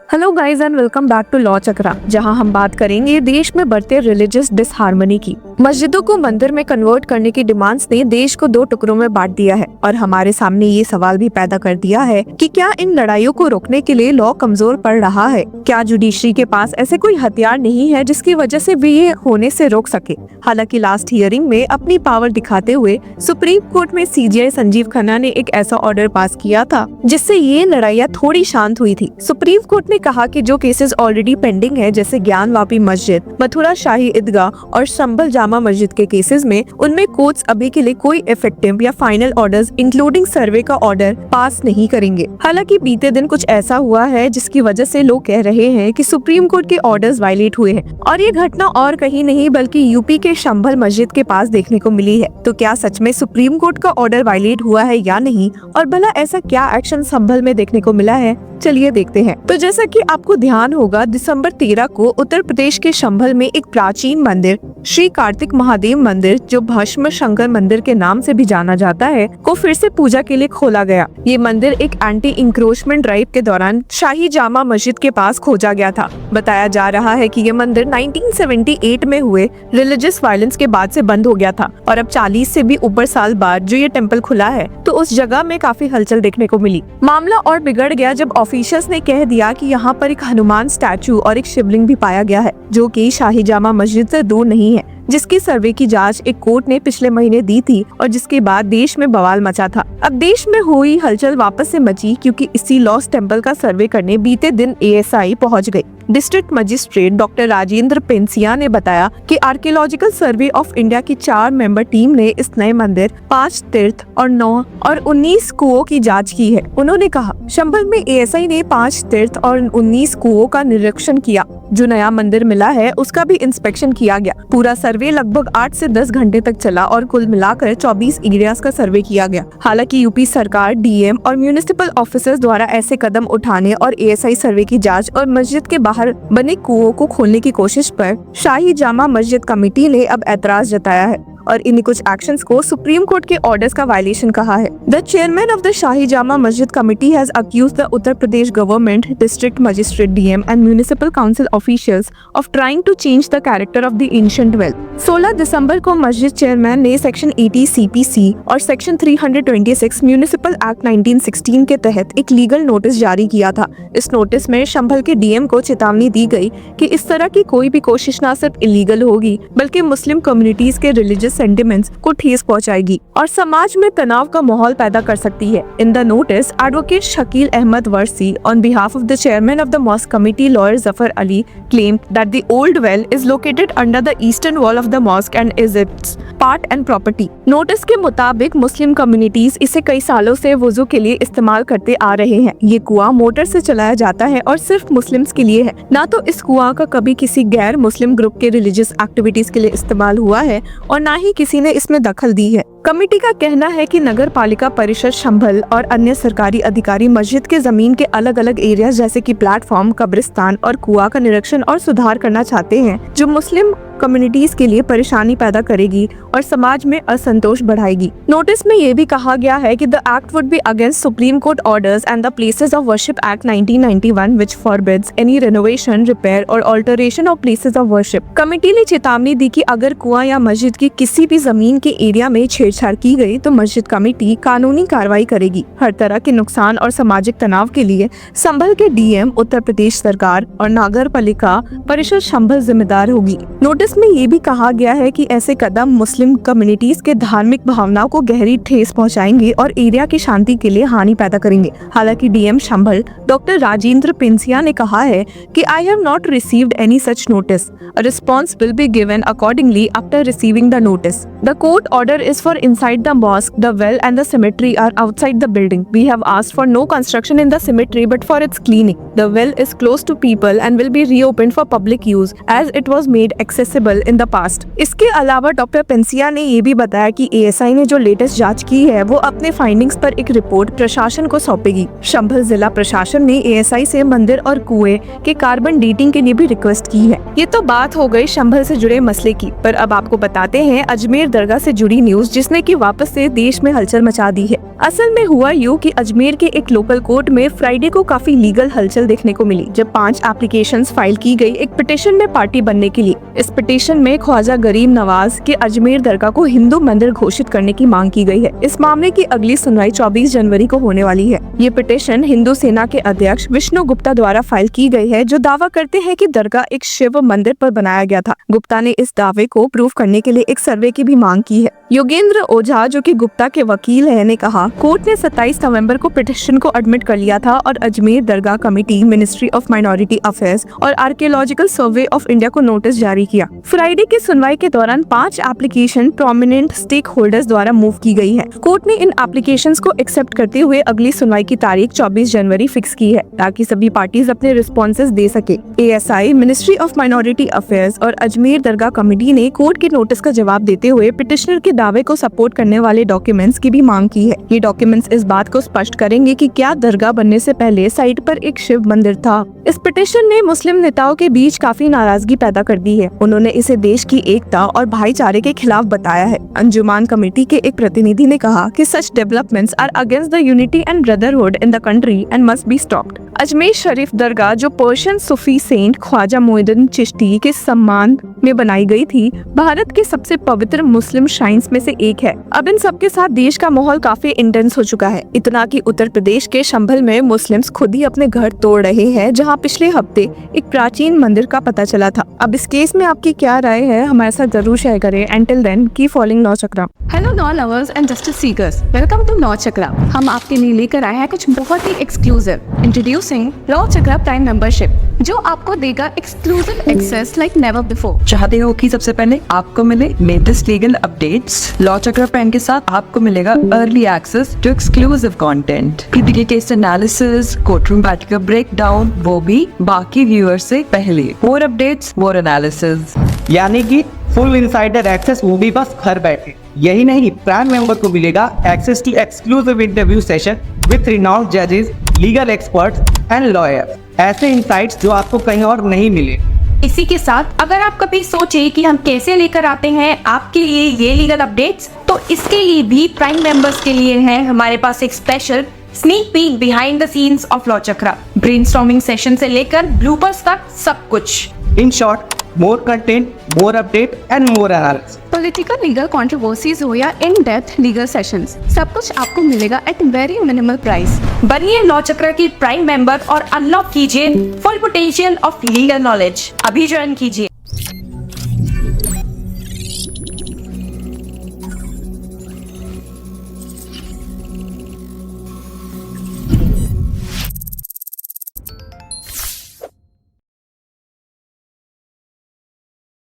Hello guys and welcome back to Law Chakra, जहां हम बात करेंगे देश में बढ़ते रिलीजियस डिसहार्मनी की। मस्जिदों को मंदिर में कन्वर्ट करने की डिमांड्स ने देश को दो टुकड़ों में बांट दिया है और हमारे सामने ये सवाल भी पैदा कर दिया है कि क्या इन लड़ाइयों को रोकने के लिए लॉ कमजोर पड़ रहा है? क्या जुडिशरी के पास ऐसे कोई हथियार नहीं है जिसकी वजह से वे ये होने से रोक सके? हालांकि लास्ट हियरिंग में अपनी पावर दिखाते हुए सुप्रीम कोर्ट में सीजीआई संजीव खन्ना ने एक ऐसा ऑर्डर पास किया था जिससे ये लड़ाइयाँ थोड़ी शांत हुई थी। सुप्रीम कोर्ट ने कहा कि जो केसेस ऑलरेडी पेंडिंग है, जैसे ज्ञानवापी मस्जिद, मथुरा शाही ईदगाह और संभल जामा मस्जिद के केसेस में, उनमें कोर्ट्स अभी के लिए कोई इफेक्टिव या फाइनल ऑर्डर्स इंक्लूडिंग सर्वे का ऑर्डर पास नहीं करेंगे। हालांकि बीते दिन कुछ ऐसा हुआ है जिसकी वजह से लोग कह रहे हैं कि सुप्रीम कोर्ट के ऑर्डर्स वायलेट हुए हैं और ये घटना और कहीं नहीं बल्कि यूपी के संभल मस्जिद के पास देखने को मिली है। तो क्या सच में सुप्रीम कोर्ट का ऑर्डर वायलेट हुआ है या नहीं, और भला ऐसा क्या एक्शन संभल में देखने को मिला है? चलिए देखते हैं। तो जैसा कि आपको ध्यान होगा, दिसंबर 13 को उत्तर प्रदेश के संभल में एक प्राचीन मंदिर श्री कार्तिक महादेव मंदिर, जो भस्म शंकर मंदिर के नाम से भी जाना जाता है, को फिर से पूजा के लिए खोला गया। ये मंदिर एक एंटी इंक्रोचमेंट ड्राइव के दौरान शाही जामा मस्जिद के पास खोजा गया था। बताया जा रहा है कि ये मंदिर 1978 में हुए रिलीजियस वायलेंस के बाद से बंद हो गया था और अब 40 से भी ऊपर साल बाद जो ये टेम्पल खुला है, तो उस जगह में काफी हलचल देखने को मिली। मामला और बिगड़ गया जब ऑफिशियल्स ने कह दिया कि यहाँ पर एक हनुमान स्टैचू और एक शिवलिंग भी पाया गया है, जो कि शाही जामा मस्जिद से दूर नहीं है, जिसकी सर्वे की जांच एक कोर्ट ने पिछले महीने दी थी और जिसके बाद देश में बवाल मचा था। अब देश में हुई हलचल वापस से मची क्योंकि इसी लॉस्ट टेम्पल का सर्वे करने बीते दिन एएसआई पहुंच गई। District magistrate doctor Rajendra Pensiya ने बताया कि आर्कियोलॉजिकल सर्वे ऑफ इंडिया की 4 मेंबर टीम ने इस नए मंदिर, 5 तीर्थ और 9 और 19 कुओं की जांच की है। उन्होंने कहा, संभल में एएसआई ने 5 तीर्थ और 19 कुओं का निरीक्षण किया। जो नया मंदिर मिला है उसका भी इंस्पेक्शन किया गया। पूरा सर्वे लगभग 8 से 10 घंटे तक चला और कुल मिलाकर 24 एरियाज का सर्वे किया गया। हालांकि यूपी सरकार, डीएम और म्युनिसिपल ऑफिसर्स द्वारा ऐसे कदम उठाने और एएसआई सर्वे की जांच और मस्जिद के बाहर बने कुओं को खोलने की कोशिश पर शाही जामा मस्जिद कमेटी ने अब एतराज जताया है और इन कुछ एक्शंस को सुप्रीम कोर्ट के ऑर्डर्स का वायलेशन कहा है। The chairman of the Shahi Jama Masjid committee has accused the Uttar Pradesh government, district magistrate, DM and municipal council officials of trying to change the character of the ancient well. 16 दिसंबर को मस्जिद chairman ने section 80 CPC और section 326 municipal act 1916 के तहत एक legal notice जारी किया था। इस नोटिस में संभल के डीएम को चेतावनी दी गई कि इस तरह की कोई भी कोशिश न सिर्फ इलीगल होगी बल्कि मुस्लिम कम्युनिटीज के रिलीजियस सेंटिमेंट्स को ठेस पहुंचाएगी और समाज में तनाव का माहौल पैदा कर सकती है। In the notice, advocate Shakeel Ahmed Warsi on behalf of the chairman of the mosque committee, lawyer Zafar Ali, claimed that the old well is located under the eastern wall of the mosque and is its part and property. Notice के मुताबिक मुस्लिम communities इसे कई सालों से वुजू के लिए इस्तेमाल करते आ रहे हैं। ये कुआं मोटर से चलाया जाता है और सिर्फ मुस्लिम्स के लिए है। ना तो इस कुआं का कभी किसी गैर मुस्लिम ग्रुप के रिलीजियस एक्टिविटीज के लिए इस्तेमाल हुआ है और ना ही किसी ने इसमें दखल दी है। कमेटी का कहना है कि नगर पालिका परिषद संभल और अन्य सरकारी अधिकारी मस्जिद के जमीन के अलग अलग एरिया जैसे कि प्लेटफॉर्म, कब्रिस्तान और कुआं का निरीक्षण और सुधार करना चाहते हैं, जो मुस्लिम कम्युनिटीज के लिए परेशानी पैदा करेगी और समाज में असंतोष बढ़ाएगी। नोटिस में ये भी कहा गया है कि the act would be against supreme court orders and the places of worship act 1991 which forbids any renovation, repair or alteration of places of worship. Committee ने चेतावनी दी कि अगर कुआं या मस्जिद की किसी भी जमीन के एरिया में छेड़छाड़ की गई तो मस्जिद कमेटी कानूनी कार्रवाई करेगी। हर तरह के नुकसान और सामाजिक तनाव के लिए संभल के डीएम, उत्तर प्रदेश सरकार और नगर पालिका परिषद संभल जिम्मेदार होगी। नोटिस में ये भी कहा गया है कि ऐसे कदम मुस्लिम कम्युनिटीज के धार्मिक भावनाओं को गहरी ठेस पहुंचाएंगे और एरिया की शांति के लिए हानि पैदा करेंगे। हालांकि डीएम संभल डॉक्टर राजेंद्र पेंसिया ने कहा है कि I have not received any such notice. A response will be given accordingly after receiving the notice. The court order is for inside the mosque, the well and the cemetery are outside the building. We have asked for no construction in the cemetery but for its cleaning. The well is close to people and will be reopened for public use as it was made accessible in the past. इसके अलावा doctor Pensiya ने ये भी बताया कि ASI ने जो latest जांच की है वो अपने फाइंडिंग्स पर एक रिपोर्ट प्रशासन को सौंपेगी। संभल जिला प्रशासन ने एएसआई से मंदिर और कुएं के कार्बन डेटिंग के लिए भी रिक्वेस्ट की है। ये तो बात हो गई संभल से जुड़े मसले की, पर अब आपको बताते हैं अजमेर दरगाह से जुड़ी न्यूज, जिस जिसने कि वापस से देश में हलचल मचा दी है। असल में हुआ यूं कि अजमेर के एक लोकल कोर्ट में फ्राइडे को काफी लीगल हलचल देखने को मिली, जब 5 एप्लीकेशंस फाइल की गई एक पिटीशन में पार्टी बनने के लिए। इस पिटीशन में ख्वाजा गरीब नवाज के अजमेर दरगाह को हिंदू मंदिर घोषित करने की मांग की गई है। इस मामले की अगली सुनवाई 24 जनवरी को होने वाली है। ये पिटीशन हिंदू सेना के अध्यक्ष विष्णु गुप्ता द्वारा फाइल की गई है, जो दावा करते हैं कि दरगाह एक शिव मंदिर पर बनाया गया था। गुप्ता ने इस दावे को प्रूव करने के लिए एक सर्वे की भी मांग की है। योगेंद्र ओझा, जो कि गुप्ता के वकील है, ने कहा, कोर्ट ने 27 नवंबर को पिटीशन को एडमिट कर लिया था और Ajmer Dargah committee, ministry of minority affairs और आर्कियोलॉजिकल सर्वे ऑफ इंडिया को नोटिस जारी किया। फ्राइडे की सुनवाई के दौरान 5 एप्लीकेशन प्रोमिनेंट स्टेक होल्डर्स द्वारा मूव की गई है। कोर्ट ने इन एप्लीकेशंस को एक्सेप्ट करते हुए अगली सुनवाई की तारीख 24 जनवरी फिक्स की है, ताकि सभी पार्टीज अपने रिस्पॉन्सेज दे सके। ASI, ministry of minority affairs और अजमेर दरगाह कमेटी ने कोर्ट के नोटिस का जवाब देते हुए पिटिशनर के दावे को सपोर्ट करने वाले डॉक्यूमेंट्स की भी मांग की है। ये डॉक्यूमेंट्स इस बात को स्पष्ट करेंगे कि क्या दरगाह बनने से पहले साइट पर एक शिव मंदिर था। इस पिटिशन ने मुस्लिम नेताओं के बीच काफी नाराजगी पैदा कर दी है। उन्होंने इसे देश की एकता और भाईचारे के खिलाफ बताया है। अंजुमान कमेटी के एक प्रतिनिधि ने कहा कि such developments are against the unity and brotherhood in the country and must be stopped. Ajmer Sharif dargah, जो Persian Sufi saint Khwaja Moinuddin Chishti के सम्मान में बनाई गई थी, भारत के सबसे पवित्र मुस्लिम श्राइन्स में से एक है। अब इन सबके साथ देश का माहौल काफी इंटेंस हो चुका है, इतना कि उत्तर प्रदेश के संभल में मुस्लिम्स खुद ही अपने घर तोड़ रहे हैं, जहां पिछले हफ्ते एक प्राचीन मंदिर का पता चला था। अब इस केस में आपकी क्या राय है, हमारे साथ जरूर शेयर करें। Until then, keep following Law Chakra. Hello law lovers and justice seekers, welcome to Law Chakra. हम आपके लिए लेकर आए हैं कुछ बहुत ही exclusive. Introducing Law Chakra prime membership, जो आपको देगा exclusive access like never before. चाहते हो कि सबसे पहले आपको मिले latest legal updates? Law Chakra prime के साथ आपको मिलेगा early access to exclusive content, critical case analysis, courtroom battle का ब्रेकडाउन, वो भी बाकी व्यूअर्स से पहले। मोर अपडेट्स, मोर एनालिसिस, यानी कि फुल इनसाइडर एक्सेस, वो भी बस घर बैठे। यही नहीं, प्राइम मेंबर को मिलेगा access to exclusive interview session with renowned जजेस, लीगल एक्सपर्ट्स एंड लॉयर्स। ऐसे इनसाइट्स जो आपको कहीं और नहीं मिले। इसी के साथ अगर आप कभी सोचे कि हम कैसे लेकर आते हैं आपके लिए ये लीगल अपडेट्स, तो इसके लिए भी प्राइम मेंबर्स के लिए है हमारे पास एक special sneak peek behind the scenes of law chakra. Brainstorming session से लेकर ब्लूपर्स तक सब कुछ। In short, more content, more update and more analysis. Political legal controversies हो या इन डेप्थ लीगल सेशंस, सब कुछ आपको मिलेगा एट वेरी मिनिमल प्राइस। बनिए लॉ चक्रा की प्राइम मेंबर और अनलॉक कीजिए full potential of legal knowledge. अभी ज्वाइन कीजिए।